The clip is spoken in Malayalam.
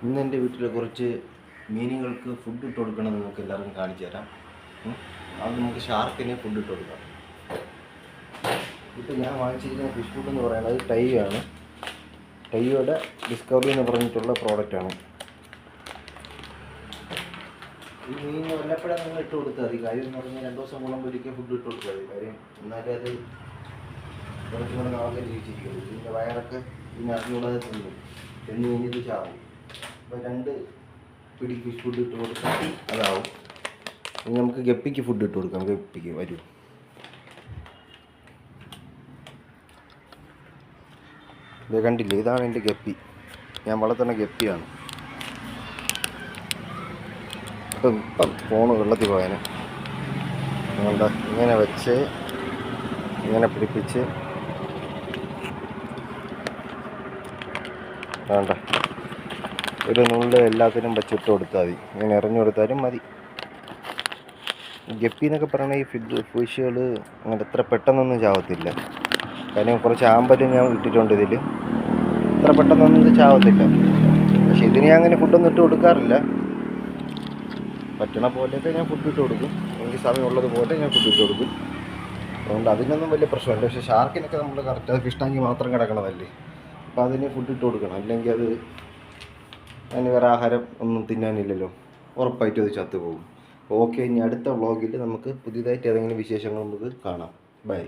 ഇന്ന് എൻ്റെ വീട്ടിൽ കുറച്ച് മീനുകൾക്ക് ഫുഡ് ഇട്ട് കൊടുക്കണം എന്ന് നമുക്ക് എല്ലാവർക്കും കാണിച്ചു തരാം. അത് നമുക്ക് ഷാർക്കിന് ഫുഡ് ഇട്ട് കൊടുക്കാം. ഇപ്പോൾ ഞാൻ വാങ്ങിച്ചിരിക്കുന്ന ഫിഷ് ഫുഡ് എന്ന് പറയുന്നത് ടൈയാണ്. ടൈയുടെ ഡിസ്കവറി എന്ന് പറഞ്ഞിട്ടുള്ള പ്രോഡക്റ്റാണ്. ഈ മീനിന് വല്ലപ്പോഴും നിങ്ങൾ ഇട്ട് കൊടുത്താൽ മതി. കാര്യം എന്ന് പറഞ്ഞാൽ 2 ദിവസം കൂടുമ്പോൾ ഒരിക്കൽ ഫുഡ് ഇട്ട് കൊടുത്താൽ മതി. കാര്യം എന്നാലേ അത് കുറച്ചും കൂടെ നാളെ ജീവിച്ചിരിക്കുന്നത്. ഇതിൻ്റെ വയറൊക്കെ പിന്നെ അറിഞ്ഞുകൂടാതെ തിന്നും. എന്ന് കഴിഞ്ഞിട്ട് ചാവും. അപ്പോൾ 2 പിടി ഫിഷ് ഫുഡ് ഇട്ട് കൊടുത്താൽ അതാവും. ഇനി നമുക്ക് ഗപ്പിക്ക് ഫുഡ് ഇട്ട് കൊടുക്കാം. ഗപ്പിക്ക് വരൂ. ഇത് കണ്ടില്ലേ, ഇതാണ് എൻ്റെ ഗപ്പി. ഞാൻ വളർത്തുന്ന ഗപ്പിയാണ്. ഇപ്പം ഫോണ് വെള്ളത്തിൽ പോയാനെ. അതുകൊണ്ട് ഇങ്ങനെ വെച്ച് ഇങ്ങനെ പിടിപ്പിച്ച് വേണ്ട ഒരു നുള്ള് എല്ലാത്തിനും വെച്ചിട്ട് കൊടുത്താൽ മതി. ഇങ്ങനെ എറിഞ്ഞു കൊടുത്താലും മതി. ഗപ്പി എന്നൊക്കെ പറയുന്ന ഈ ഫിഷുകൾ അങ്ങനെ എത്ര പെട്ടെന്നൊന്നും ചാവത്തില്ല. കാര്യം കുറച്ച് ആമ്പലും ഞാൻ ഇട്ടിട്ടുണ്ട് ഇതിൽ. എത്ര പെട്ടെന്നൊന്നും ഇത് ചാവത്തില്ല. പക്ഷെ ഇതിന് ഞാൻ അങ്ങനെ ഫുഡൊന്നും ഇട്ട് കൊടുക്കാറില്ല. പറ്റണ പോലെയൊക്കെ ഞാൻ ഫുഡ് ഇട്ട് കൊടുക്കും. എനിക്ക് സമയമുള്ളത് പോലെ ഞാൻ ഫുഡ് ഇട്ട് കൊടുക്കും. അതുകൊണ്ട് അതിനൊന്നും വലിയ പ്രശ്നമില്ല. പക്ഷേ ഷാർക്കിനൊക്കെ നമ്മൾ കറക്റ്റ് അത് ഫിഷ് ടാങ്കി മാത്രം കിടക്കണതല്ലേ. അപ്പോൾ അതിന് ഫുഡ് ഇട്ട് കൊടുക്കണം. അല്ലെങ്കിൽ അതിന് വേറെ ആഹാരം ഒന്നും തിന്നാനില്ലല്ലോ. ഉറപ്പായിട്ടും അത് ചത്തുപോകും. ഓക്കെ, ഇനി അടുത്ത വ്ളോഗിൽ നമുക്ക് പുതിയതായിട്ട് ഏതെങ്കിലും വിശേഷങ്ങൾ നമുക്ക് കാണാം. ബൈ.